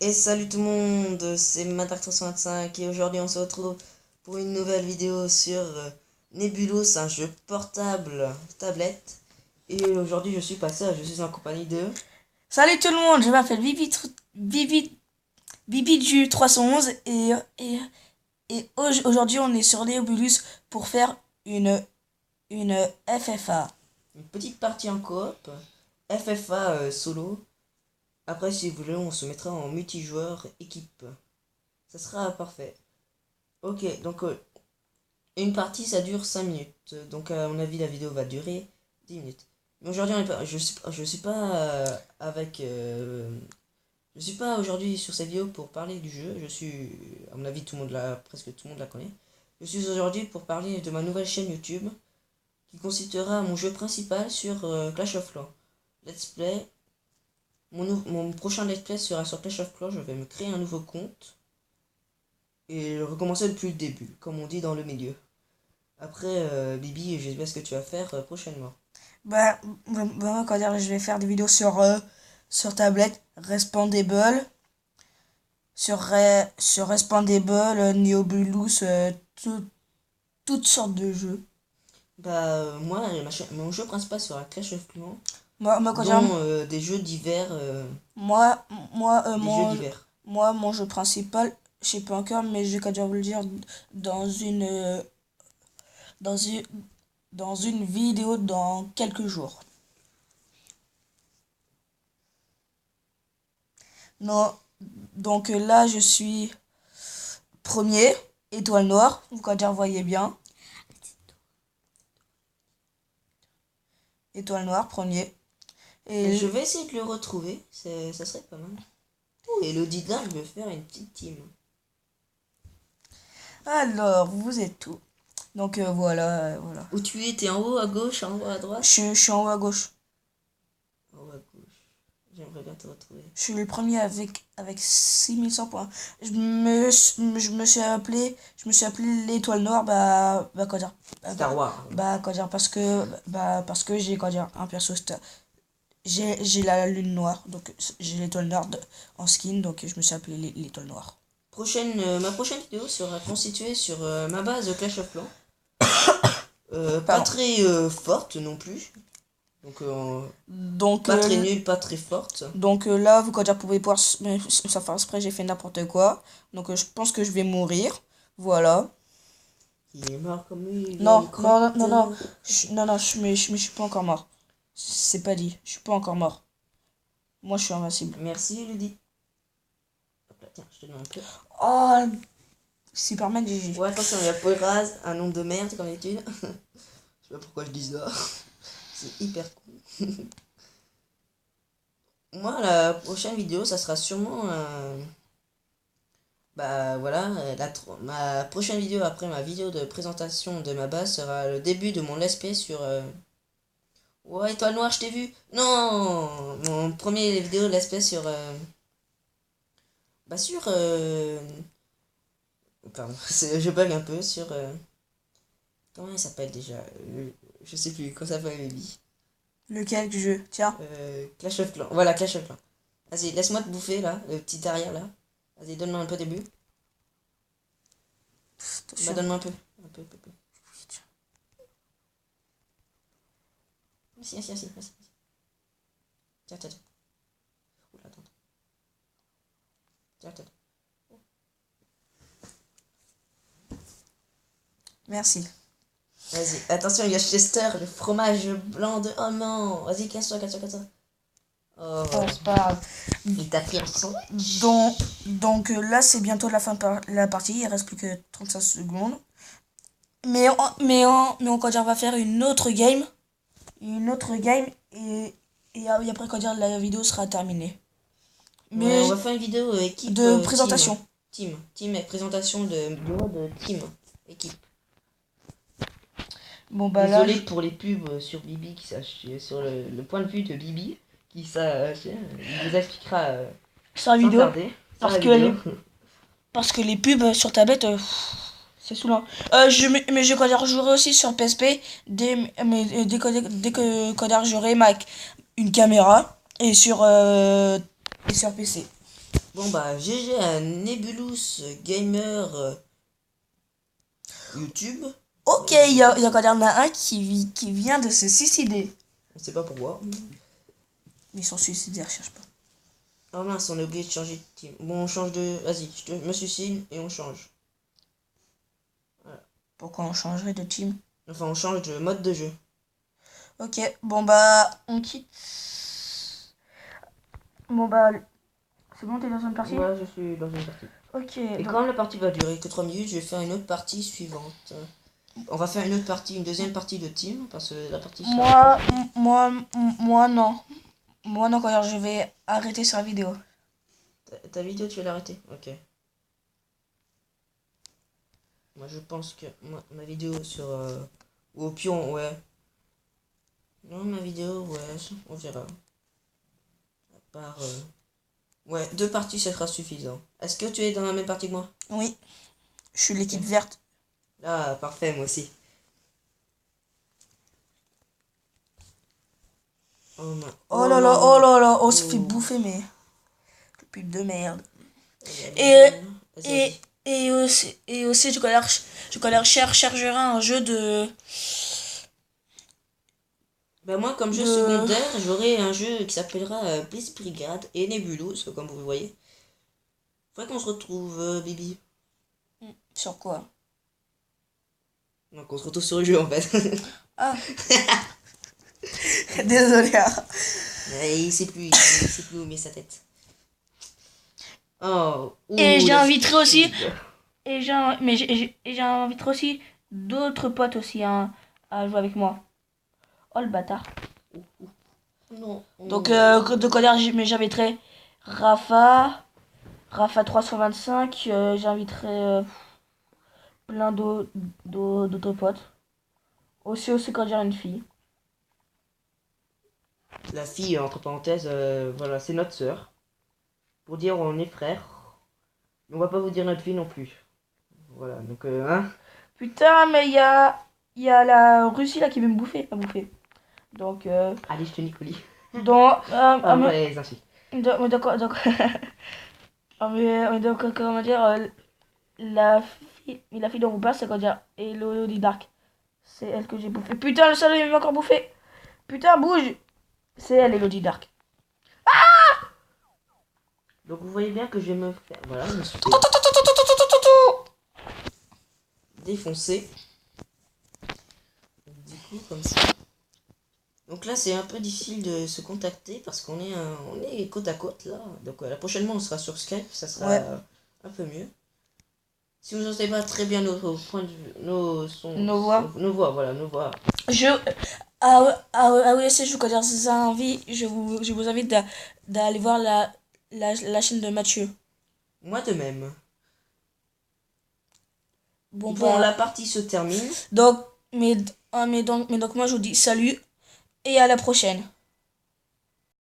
Et salut tout le monde, c'est Matar325 et aujourd'hui on se retrouve pour une nouvelle vidéo sur Nebulous, un jeu portable tablette. Et aujourd'hui je suis en compagnie de... Salut tout le monde, je m'appelle Bibiju 311 et aujourd'hui on est sur Léobulus pour faire une FFA. une petite partie en coop, FFA solo. Après si vous voulez on se mettra en multijoueur équipe. Ça sera parfait. Ok, donc une partie ça dure 5 minutes. Donc à mon avis la vidéo va durer 10 minutes. Mais aujourd'hui je suis pas avec... je suis pas aujourd'hui sur cette vidéo pour parler du jeu. Je suis... À mon avis presque tout le monde la connaît. Je suis aujourd'hui pour parler de ma nouvelle chaîne YouTube qui constituera mon jeu principal sur Clash of Clans. Let's Play. Mon prochain Let's Play sera sur Clash of Clans. Je vais me créer un nouveau compte et recommencer depuis le début, comme on dit dans le milieu. Après, Bibi, j'espère ce que tu vas faire prochainement. Comment dire, je vais faire des vidéos sur tablette, Respondable, sur Respondable, Neobulus, toutes sortes de jeux. Moi, mon jeu principal sera Clash of Clans, Moi, quand dire, dont des jeux divers. moi, moi, Des jeux divers. mon jeu principal, je sais pas encore, mais je vais quand dire vous le dire dans dans une, dans une vidéo dans quelques jours. Non, donc là, je suis premier, étoile noire, vous quand dire voyez bien, étoile noire, premier. Je Et vais essayer de le retrouver, ça serait pas mal. Oh, Elodie Dark veut faire une petite team. alors, vous êtes tout. Donc voilà. Où tu es? T'es en haut à gauche, en haut à droite? Je suis en haut à gauche. En haut à gauche. J'aimerais bien te retrouver. Je suis le premier avec 6100 points. Je me suis appelé l'étoile noire, quoi dire, Star Wars. quoi dire, parce que j'ai, quoi dire, un perso star. J'ai la lune noire, donc j'ai l'étoile noire en skin, donc je me suis appelé l'étoile noire. Ma prochaine vidéo sera constituée sur ma base Clash of Clans. Pas Pardon. très forte non plus. Donc, Donc, pas très nulle, pas très forte. là, vous, quoi dire, pouvez voir, mais ça fait exprès, j'ai fait n'importe quoi. Donc je pense que je vais mourir. Voilà. Il est mort comme une Non, vieille non, non, crotte. non, non, non, je suis pas encore mort. C'est pas dit, je suis pas encore mort. Moi, je suis invincible. Merci, Elodie. Hop là, tiens, je te donne un peu. Oh, Superman GG. Ouais, attention, il y a Paul Raz, un nom de merde comme d'habitude. Je sais pas pourquoi je dis ça. C'est hyper cool. Moi, la prochaine vidéo, ça sera sûrement. Bah voilà, ma prochaine vidéo après ma vidéo de présentation de ma base sera le début de mon let's play sur. Ouais, étoile noire, je t'ai vu! Non! Mon premier vidéo let's play sur. Bah sur. Pardon, je bug un peu sur. Comment il s'appelle déjà? Je sais plus, comment ça s'appelle Baby? Lequel jeu? Tiens. Clash of Clans. Voilà, Clash of Clans. Vas-y, laisse-moi te bouffer là, le petit derrière là. Vas-y, donne-moi un peu début. Bah, Attention. donne-moi un peu. Un peu, un peu, un peu. Merci, merci, merci, merci. Tiens, tiens, tiens. Oula, attends. Tiens, tiens. Merci. Vas-y, attention, il y a Chester, le fromage blanc de. Oh non! Vas-y, casse-toi, casse-toi, casse-toi. Oh, Oh, c'est pas grave. il t'a pris un son. Là, c'est bientôt la fin de la partie. Il reste plus que 35 secondes. Mais on, quand dire, on va faire une autre game. Une autre game. Et après, quand dire, la vidéo sera terminée. Ouais, Mais on va faire une vidéo équipe de présentation. Team avec présentation de team. Équipe. Bon, bah là. Désolé pour les pubs sur Bibi qui sur le point de vue de Bibi qui il vous expliquera Sur la sans vidéo. tarder. Sur Parce la que vidéo. parce que les pubs sur tablette, c'est saoulant. Mais je quand jouerai aussi sur PSP dès que quand j'aurai une caméra et sur PC. Bon bah GG à Nebulous Gamer YouTube. Ok, il y a quand même un qui vient de se suicider. On sait pas pourquoi. Mais ils sont suicidés, recherche pas. Oh mince, on a oublié de changer de team. Bon, on change de... Vas-y, je me suicide et on change. Pourquoi on changerait de team? Enfin, on change de mode de jeu. Ok, bon bah, on quitte. Bon bah, c'est bon, t'es dans une partie? Ouais, je suis dans une partie. Ok. Et comme la partie va durer que 3 minutes, je vais faire une autre partie suivante. On va faire une autre partie, une deuxième partie de team, parce que la partie... Moi non. Moi non, quand je vais arrêter sur la vidéo. Ta vidéo, tu vas l'arrêter? Ok. Moi, je pense que ma vidéo sur... ou au pion, ouais. Non, ma vidéo, ouais, on verra. À part... Ouais, 2 parties, ça sera suffisant. Est-ce que tu es dans la même partie que moi? Oui, je suis l'équipe verte. Ah, parfait, moi aussi. Oh là là, on se fait bouffer, mais... Pute de merde. Vas-y. Et aussi, je connais chercherai un jeu de... Ben moi, comme jeu secondaire, j'aurai un jeu qui s'appellera Bliss Brigade et Nebulous, comme vous voyez. Faudrait qu'on se retrouve, Bibi. Sur quoi? Donc, on se retrouve sur le jeu, en fait. Ah. Désolé. Il sait plus où met sa tête. Oh. Et j'inviterai aussi... j'inviterai aussi d'autres potes aussi à jouer avec moi. Oh le bâtard. Non. Donc de colère, j'inviterai Rafa 325, j'inviterai plein d'autres potes. Aussi quand dire une fille. La fille, entre parenthèses, voilà, c'est notre sœur. Pour dire on est frères. Mais on va pas vous dire notre fille non plus. Voilà, donc hein. Putain, mais il y a la Russie là qui veut me bouffer. Donc Allez, je te nique au lit. donc ouais, les insultes. donc comment dire, la fille dont vous parlez, c'est quoi dire Elodie Dark. C'est elle que j'ai bouffé. Putain, le salaud il m'a encore bouffé. Putain, bouge. C'est elle, Elodie Dark. Donc vous voyez bien que je vais me faire... Voilà, je me suis défoncé. Du coup, comme ça. Donc là, c'est un peu difficile de se contacter parce qu'on est côte à côte là. Donc la prochainement, on sera sur Skype, ça sera un peu mieux. Si vous n'entendez pas très bien nos points de vue, nos voix, voilà, nos voix. Oui, si je vous connais je vous invite d'aller voir la chaîne de Mathieu. Moi de même. Bon, la partie se termine. Donc moi je vous dis salut et à la prochaine.